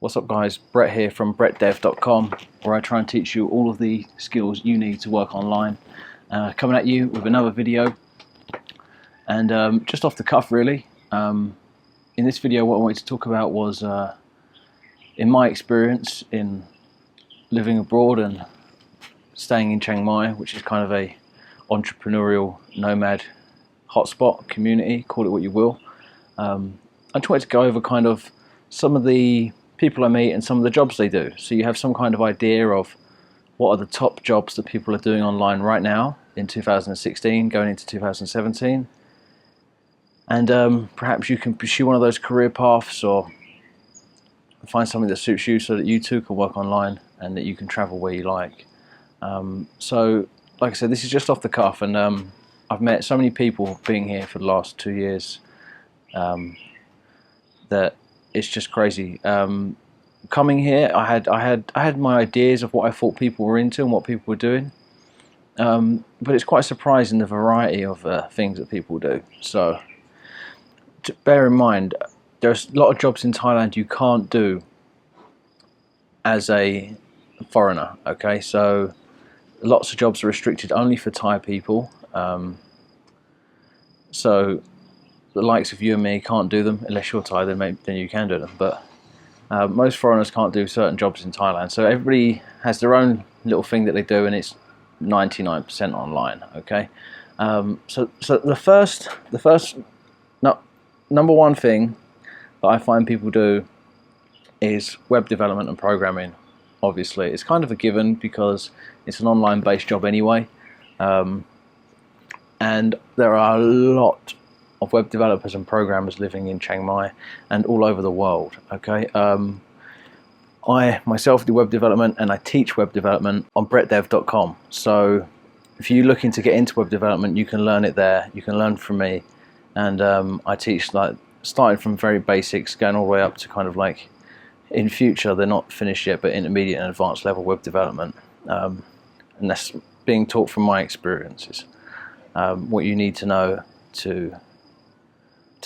What's up guys, Brett here from brettdev.com, where I try and teach you all of the skills you need to work online. Coming at you with another video, and just off the cuff really. In this video what I wanted to talk about was in my experience in living abroad and staying in Chiang Mai, which is kind of a entrepreneurial nomad hotspot community, call it what you will. I just wanted to go over kind of some of the people I meet and some of the jobs they do, so you have some kind of idea of what are the top jobs that people are doing online right now in 2016 going into 2017, and perhaps you can pursue one of those career paths or find something that suits you so that you too can work online and that you can travel where you like. So like I said, this is just off the cuff, and I've met so many people being here for the last 2 years that it's just crazy. Coming here, I had my ideas of what I thought people were into and what people were doing, but it's quite surprising the variety of things that people do. So to bear in mind, there's a lot of jobs in Thailand you can't do as a foreigner. Okay, so lots of jobs are restricted only for Thai people. So the likes of you and me can't do them unless you're Thai. Then you can do them, but most foreigners can't do certain jobs in Thailand. So everybody has their own little thing that they do, and it's 99% online. Okay, so the first number one thing that I find people do is web development and programming. Obviously, it's kind of a given because it's an online-based job anyway, and there are a lot of web developers and programmers living in Chiang Mai and all over the world. Okay, I myself do web development and I teach web development on brettdev.com. So if you're looking to get into web development, you can learn it there. You can learn from me, and I teach like starting from very basics, going all the way up to kind of like, in future they're not finished yet, but intermediate and advanced level web development, and that's being taught from my experiences. What you need to know to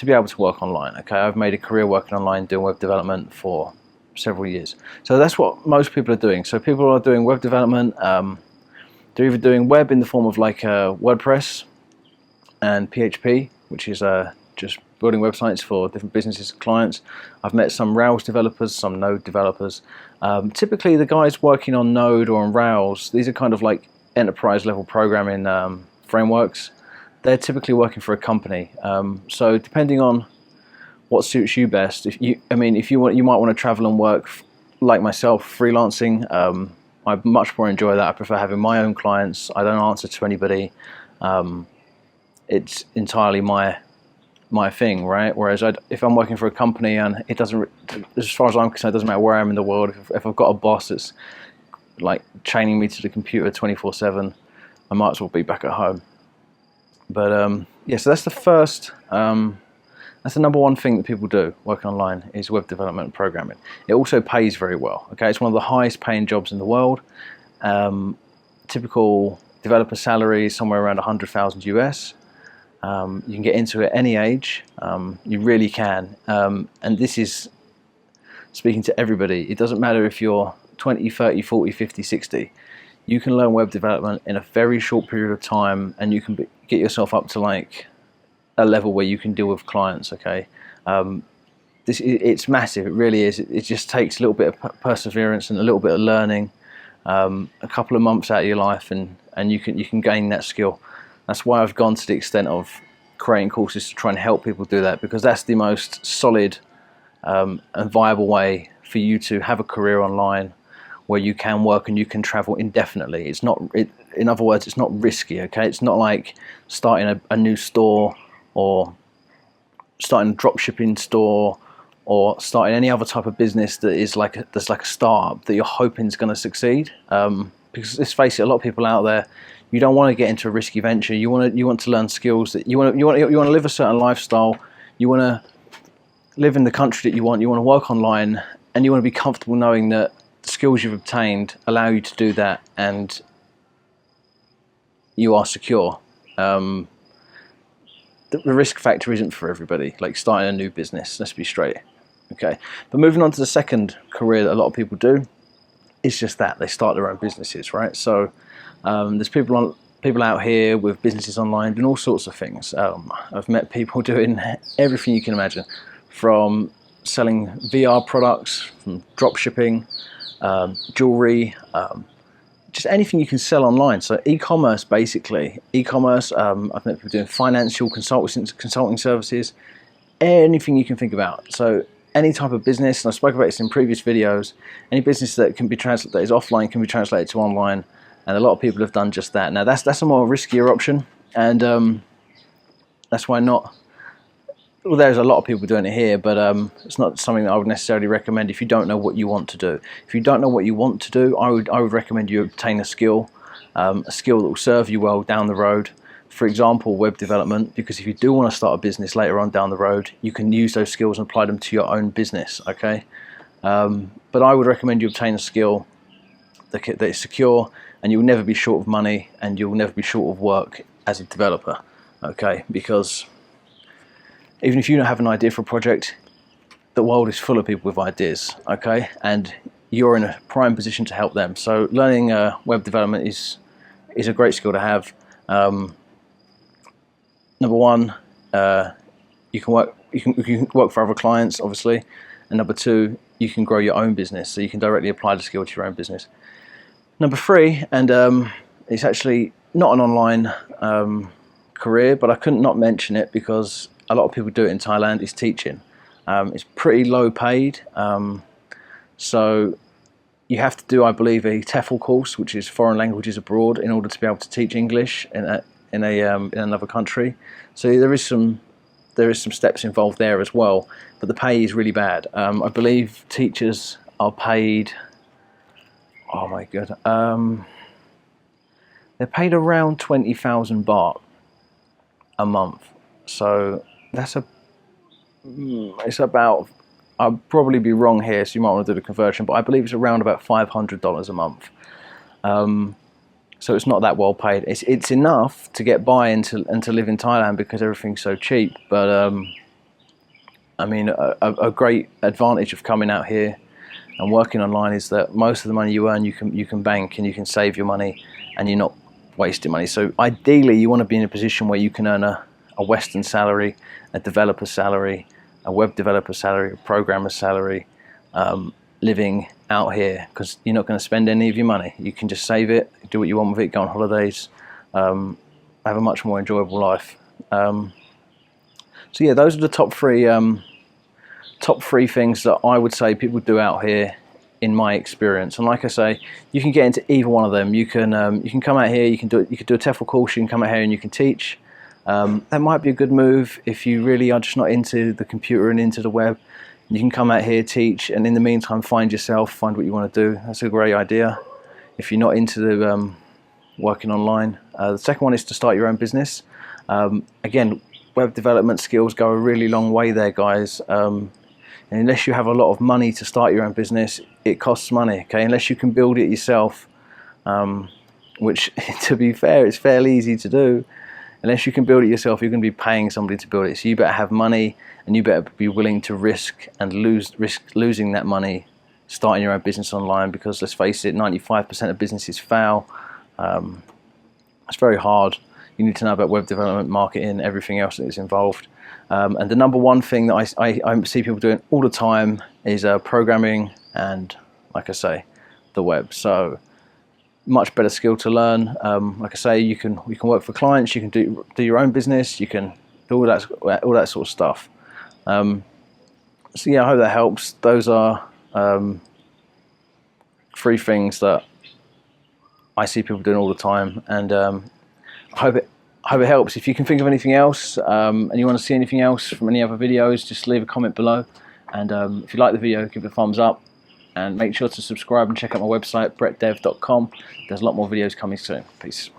be able to work online. Okay, I've made a career working online doing web development for several years. So that's what most people are doing. So people are doing web development. They're either doing web in the form of like WordPress and PHP, which is just building websites for different businesses and clients. I've met some Rails developers, some Node developers. Typically the guys working on Node or on Rails, these are kind of like enterprise level programming frameworks. They're typically working for a company. So depending on what suits you best, if you might want to travel and work like myself, freelancing. I much more enjoy that. I prefer having my own clients. I don't answer to anybody. It's entirely my thing, right? Whereas if I'm working for a company, and it doesn't, as far as I'm concerned, it doesn't matter where I am in the world. If I've got a boss that's like chaining me to the computer 24/7, I might as well be back at home. But yeah, so that's the first, that's the number one thing that people do working online, is web development and programming. It also pays very well. Okay, it's one of the highest paying jobs in the world. Typical developer salary is somewhere around 100,000 US. You can get into it at any age. You really can. And this is speaking to everybody. It doesn't matter if you're 20, 30, 40, 50, 60. You can learn web development in a very short period of time, and you can get yourself up to like a level where you can deal with clients. Okay, it's massive. It really is. It just takes a little bit of perseverance and a little bit of learning, a couple of months out of your life, and you can gain that skill. That's why I've gone to the extent of creating courses to try and help people do that, because that's the most solid and viable way for you to have a career online, where you can work and you can travel indefinitely. It's not, in other words, it's not risky. Okay, it's not like starting a new store, or starting a drop shipping store, or starting any other type of business that is like that's like a startup that you're hoping is going to succeed. Because let's face it, a lot of people out there, you don't want to get into a risky venture. You want to learn skills that you want to live a certain lifestyle. You want to live in the country that you want. You want to work online, and you want to be comfortable knowing that the skills you've obtained allow you to do that, and you are secure. The risk factor isn't for everybody. Like starting a new business, let's be straight. Okay, but moving on to the second career that a lot of people do, it's just that they start their own businesses, right? So there's people out here with businesses online doing all sorts of things. I've met people doing everything you can imagine, from selling VR products, from drop shipping, jewelry, just anything you can sell online. So e-commerce, basically. E-commerce, I've met people doing financial consulting services, anything you can think about. So any type of business, and I spoke about this in previous videos, any business that can be translated, that is offline, can be translated to online, and a lot of people have done just that. Now that's a more riskier option, and that's why not. Well, there's a lot of people doing it here, but it's not something that I would necessarily recommend if you don't know what you want to do. If you don't know what you want to do, I would recommend you obtain a skill that will serve you well down the road. For example, web development, because if you do want to start a business later on down the road, you can use those skills and apply them to your own business, okay? But I would recommend you obtain a skill that is secure, and you'll never be short of money, and you'll never be short of work as a developer, okay? Because even if you don't have an idea for a project, the world is full of people with ideas, okay? And you're in a prime position to help them. So learning web development is a great skill to have. Number one, you can work for other clients, obviously, and number two, you can grow your own business, so you can directly apply the skill to your own business. Number three, and it's actually not an online career, but I couldn't not mention it because a lot of people do it in Thailand, is teaching. It's pretty low paid, so you have to do, I believe, a TEFL course, which is foreign languages abroad, in order to be able to teach English in another country. So there is some steps involved there as well, but the pay is really bad. I believe teachers are paid, oh my god, they're paid around 20,000 baht a month. So that's it's about, I'll probably be wrong here, so you might want to do the conversion, but I believe it's around about $500 a month. So it's not that well paid. It's enough to get by and to live in Thailand because everything's so cheap. But I mean, a great advantage of coming out here and working online is that most of the money you earn, you can bank and you can save your money, and you're not wasting money. So ideally, you want to be in a position where you can earn a Western salary, a developer salary, a web developer salary, a programmer salary, living out here, because you're not going to spend any of your money. You can just save it, do what you want with it, go on holidays, have a much more enjoyable life. So yeah, those are the top three things that I would say people do out here in my experience. And like I say, you can get into either one of them. You can come out here, you can do a TEFL course, you can come out here and you can teach. That might be a good move if you really are just not into the computer and into the web. You can come out here, teach, and in the meantime find what you want to do. That's a great idea if you're not into the working online. The second one is to start your own business. Again, web development skills go a really long way there, guys. And unless you have a lot of money to start your own business, it costs money, okay? Unless you can build it yourself, which, to be fair, it's fairly easy to do. Unless you can build it yourself, you're going to be paying somebody to build it. So you better have money, and you better be willing to risk losing that money starting your own business online, because let's face it, 95% of businesses fail. It's very hard. You need to know about web development, marketing, everything else that is involved. And the number one thing that I see people doing all the time is programming and, like I say, the web. So much better skill to learn. Like I say, you can work for clients, you can do your own business, you can do all that sort of stuff. So yeah, I hope that helps. Those are three things that I see people doing all the time, and I hope it helps. If you can think of anything else and you want to see anything else from any other videos, just leave a comment below. And if you like the video, give it a thumbs up, and make sure to subscribe and check out my website, brettdev.com. There's a lot more videos coming soon. Peace.